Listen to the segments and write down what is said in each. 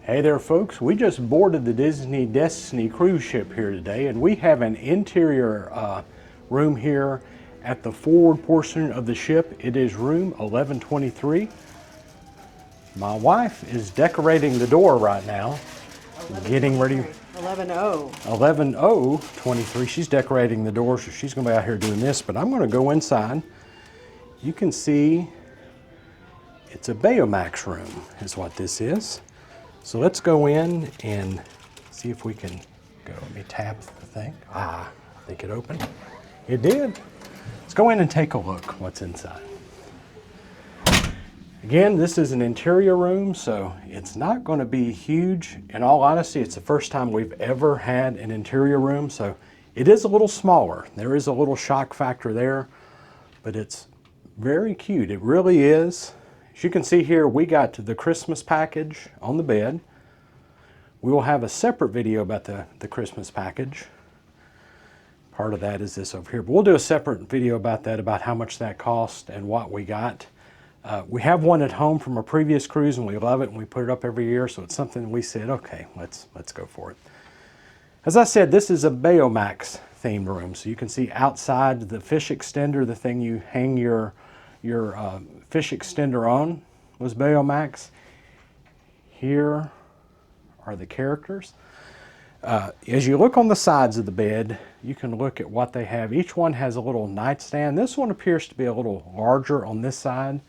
Hey there folks, we just boarded the Disney Destiny cruise ship here today, and we have an interior room here at the forward portion of the ship. It is room 1123. My wife is decorating the door right now, getting ready. 11:23. She's decorating the door, so she's going to be out here doing this, but I'm going to go inside. You can see it's a Baymax room is what this is. So let's go in and see if we can go. Let me tap the thing. I think it opened. It did. Let's go in and take a look what's inside. Again, this is an interior room, so it's not going to be huge. In all honesty, it's the first time we've ever had an interior room, so it is a little smaller. There is a little shock factor there, but it's very cute. It really is. As you can see here, we got the Christmas package on the bed. We will have a separate video about the Christmas package. Part of that is this over here, but we'll do a separate video about that, about how much that cost and what we got. We have one at home from a previous cruise, and we love it, and we put it up every year, so it's something we said, okay, let's go for it. As I said, this is a Baymax themed room, so you can see outside the fish extender, the thing you hang your fish extender on was Baymax. Here are the characters. As you look on the sides of the bed, you can look at what they have. Each one has a little nightstand. This one appears to be a little larger on this side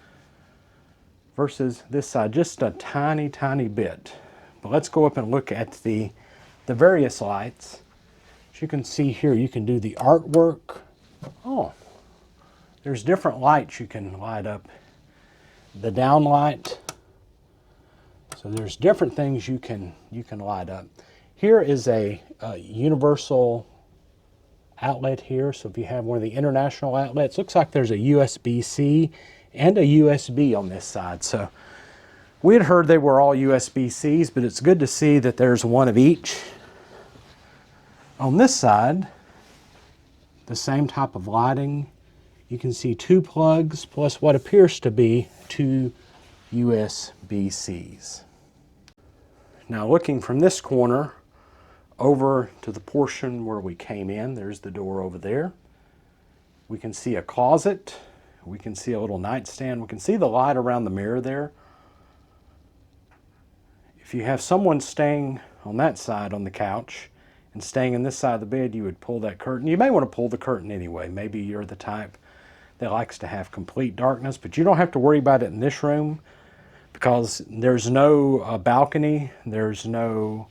versus this side, just a tiny, tiny bit. But let's go up and look at the various lights. As you can see here, you can do the artwork. Oh, there's different lights you can light up. The down light. So there's different things you can light up. Here is a universal outlet here. So if you have one of the international outlets, looks like there's a USB-C and a USB on this side. So we had heard they were all USB-Cs, but it's good to see that there's one of each. On this side, the same type of lighting. You can see 2 plugs plus what appears to be 2 USB-Cs. Now looking from this corner over to the portion where we came in, there's the door over there. We can see a closet. We can see a little nightstand. We can see the light around the mirror there. If you have someone staying on that side on the couch and staying in this side of the bed, you would pull that curtain. You may want to pull the curtain anyway. Maybe you're the type that likes to have complete darkness, but you don't have to worry about it in this room because there's no balcony, there's no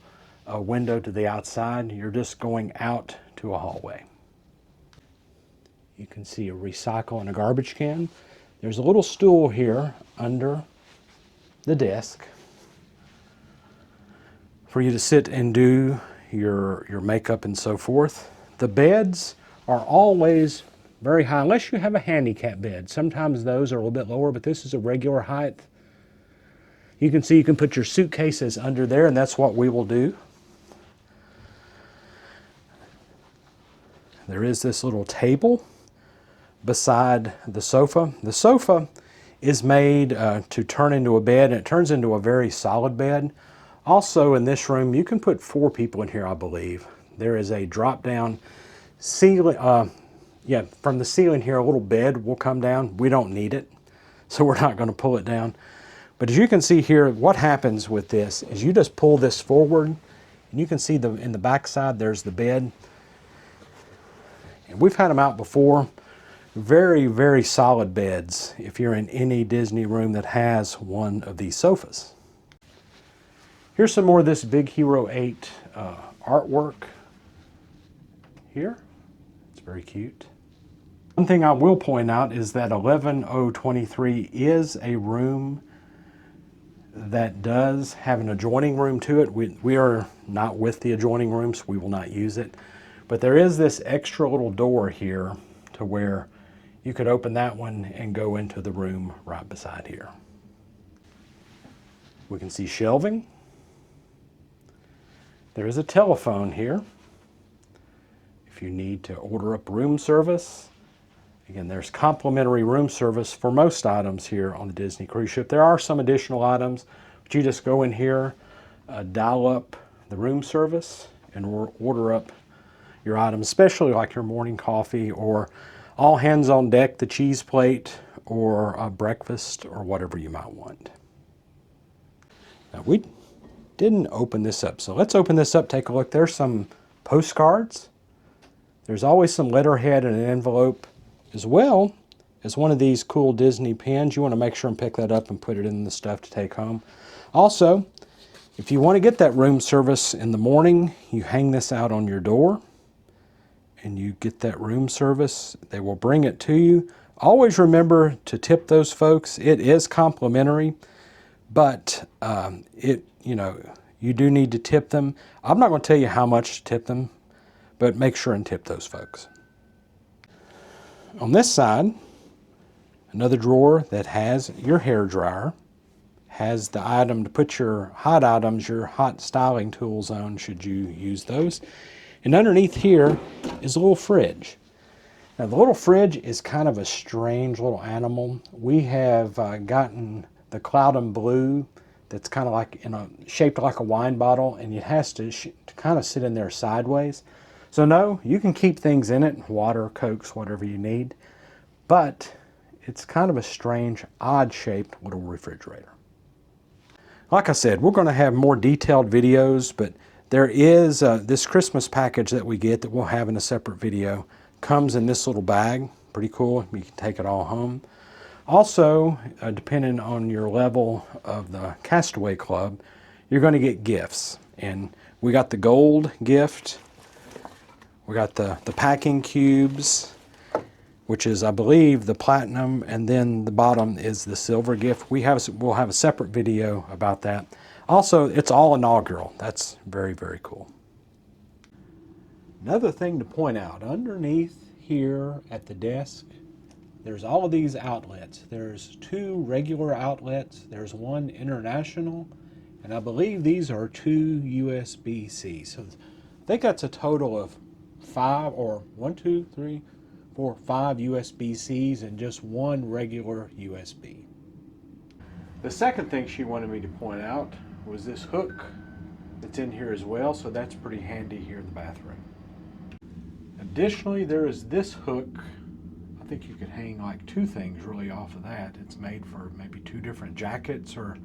window to the outside. You're just going out to a hallway. You can see a recycle and a garbage can. There's a little stool here under the desk for you to sit and do your makeup and so forth. The beds are always very high, unless you have a handicap bed. Sometimes those are a little bit lower, but this is a regular height. You can see you can put your suitcases under there, and that's what we will do. There is this little table beside the sofa. The sofa is made to turn into a bed, and it turns into a very solid bed. Also in this room, you can put 4 people in here, I believe. There is a drop-down ceiling. From the ceiling here, a little bed will come down. We don't need it, so we're not going to pull it down. But as you can see here, what happens with this is you just pull this forward, and you can see in the back side, there's the bed. And we've had them out before. Very, very solid beds if you're in any Disney room that has one of these sofas. Here's some more of this Big Hero 8 artwork here. It's very cute. One thing I will point out is that 11023 is a room that does have an adjoining room to it. We are not with the adjoining room, so we will not use it. But there is this extra little door here to where you could open that one and go into the room right beside here. We can see shelving. There is a telephone here if you need to order up room service. Again, there's complimentary room service for most items here on the Disney cruise ship. There are some additional items, but you just go in here, dial up the room service and order up your items, especially like your morning coffee or all hands on deck, the cheese plate, or a breakfast, or whatever you might want. Now, we didn't open this up, so let's open this up, take a look. There's some postcards. There's always some letterhead in an envelope, as well as one of these cool Disney pins. You want to make sure and pick that up and put it in the stuff to take home. Also, if you want to get that room service in the morning, you hang this out on your door and you get that room service. They will bring it to you. Always remember to tip those folks. It is complimentary, but you do need to tip them. I'm not going to tell you how much to tip them, but make sure and tip those folks. On this side, another drawer that has your hair dryer, has the item to put your hot items, your hot styling tools on should you use those. And underneath here is a little fridge. Now the little fridge is kind of a strange little animal. We have gotten the cloud and blue that's kind of like shaped like a wine bottle, and it has to kind of sit in there sideways. So no, you can keep things in it, water, Cokes, whatever you need, but it's kind of a strange, odd-shaped little refrigerator. Like I said, we're going to have more detailed videos, but there is this Christmas package that we get that we'll have in a separate video. Comes in this little bag. Pretty cool. You can take it all home. Also, depending on your level of the Castaway Club, you're going to get gifts. And we got the gold gift. We got the packing cubes, which is, I believe, the platinum, and then the bottom is the silver gift. We'll have a separate video about that. Also, it's all inaugural. That's very, very cool. Another thing to point out, underneath here at the desk, there's all of these outlets. There's 2 regular outlets, there's 1 international, and I believe these are 2 USB-C. So I think that's a total of 5, or 1, 2, 3, 4, 5 USB-Cs and just 1 regular USB. The second thing she wanted me to point out was this hook that's in here as well, so that's pretty handy here in the bathroom. Additionally, there is this hook. I think you could hang like 2 things really off of that. It's made for maybe 2 different jackets or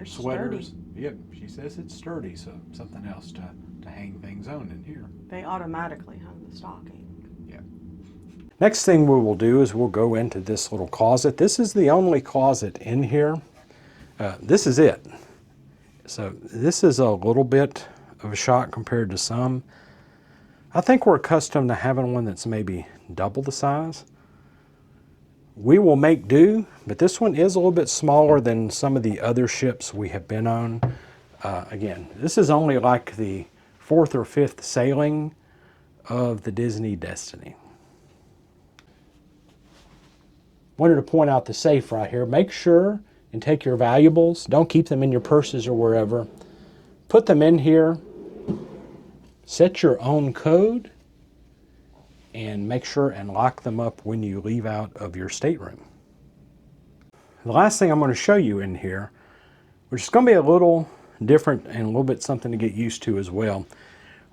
sweaters. Sturdy. Yep, she says it's sturdy, so something else to hang things on in here. They automatically have the stocking. Yeah. Next thing we will do is we'll go into this little closet. This is the only closet in here. This is it. So this is a little bit of a shock compared to some. I think we're accustomed to having one that's maybe double the size. We will make do, but this one is a little bit smaller than some of the other ships we have been on. Again, this is only like the 4th or 5th sailing of the Disney Destiny. Wanted to point out the safe right here. Make sure and take your valuables. Don't keep them in your purses or wherever. Put them in here. Set your own code and make sure and lock them up when you leave out of your stateroom. The last thing I'm going to show you in here, which is going to be a little different and a little bit something to get used to as well.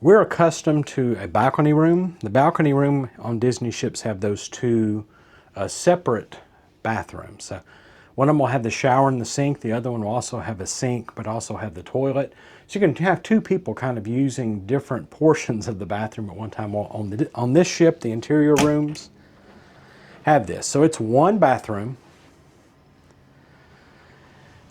We're accustomed to a balcony room. The balcony room on Disney ships have those 2 separate bathrooms. So one of them will have the shower and the sink. The other one will also have a sink, but also have the toilet. So you can have 2 people kind of using different portions of the bathroom at one time. Well, on this ship, the interior rooms have this. So it's 1 bathroom.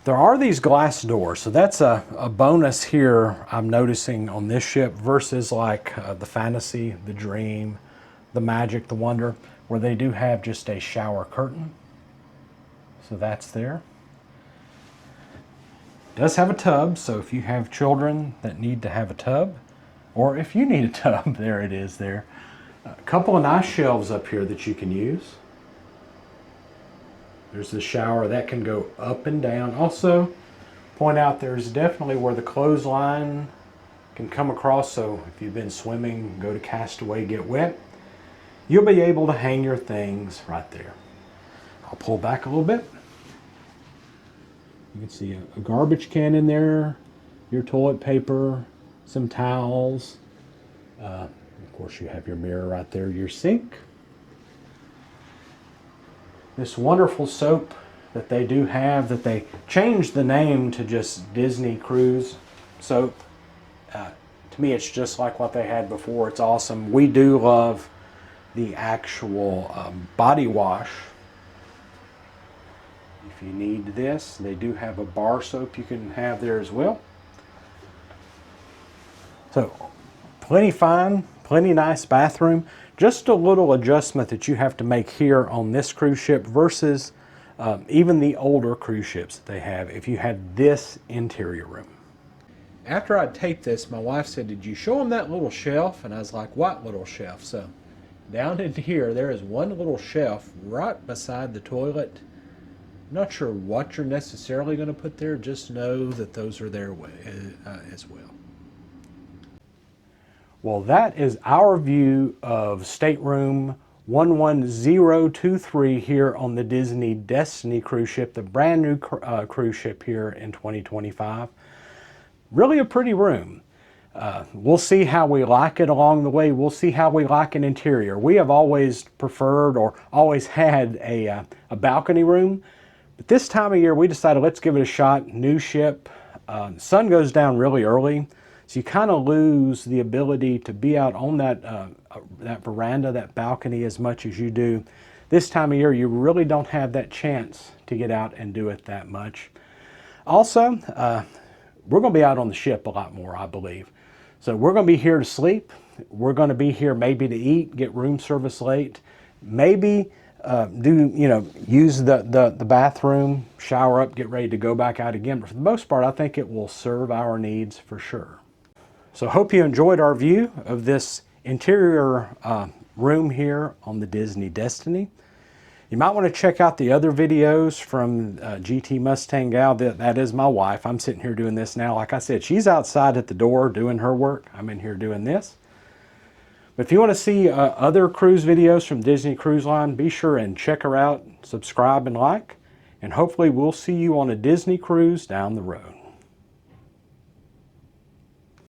There are these glass doors, so that's a bonus here I'm noticing on this ship versus like the Fantasy, the Dream, the Magic, the Wonder, where they do have just a shower curtain. So that's there. It does have a tub, so if you have children that need to have a tub, or if you need a tub, there it is there. A couple of nice shelves up here that you can use. There's the shower that can go up and down. Also, point out there's definitely where the clothesline can come across, so if you've been swimming, go to Castaway, get wet, you'll be able to hang your things right there. I'll pull back a little bit. You can see a garbage can in there, your toilet paper, some towels. Of course, you have your mirror right there, your sink. This wonderful soap that they do have, that they changed the name to just Disney Cruise soap. To me, it's just like what they had before. It's awesome. We do love the actual body wash. If you need this, they do have a bar soap you can have there as well. So, plenty fine, plenty nice bathroom. Just a little adjustment that you have to make here on this cruise ship versus even the older cruise ships that they have if you had this interior room. After I taped this, my wife said, "Did you show them that little shelf?" And I was like, "What little shelf?" So down in here, there is one little shelf right beside the toilet. I'm not sure what you're necessarily going to put there. Just know that those are there as well. Well, that is our view of stateroom 11023 here on the Disney Destiny cruise ship, the brand new cruise ship here in 2025. Really a pretty room. We'll see how we like it along the way. We'll see how we like an interior. We have always preferred or always had a balcony room. But this time of year, we decided let's give it a shot. New ship. The sun goes down really early. So you kind of lose the ability to be out on that veranda, that balcony as much as you do. This time of year, you really don't have that chance to get out and do it that much. Also, we're going to be out on the ship a lot more, I believe. So we're going to be here to sleep. We're going to be here maybe to eat, get room service late, maybe use the bathroom, shower up, get ready to go back out again. But for the most part, I think it will serve our needs for sure. So hope you enjoyed our view of this interior room here on the Disney Destiny. You might want to check out the other videos from GT Mustang Gal. That is my wife. I'm sitting here doing this now. Like I said, she's outside at the door doing her work. I'm in here doing this. But if you want to see other cruise videos from Disney Cruise Line, be sure and check her out, subscribe and like, and hopefully we'll see you on a Disney cruise down the road.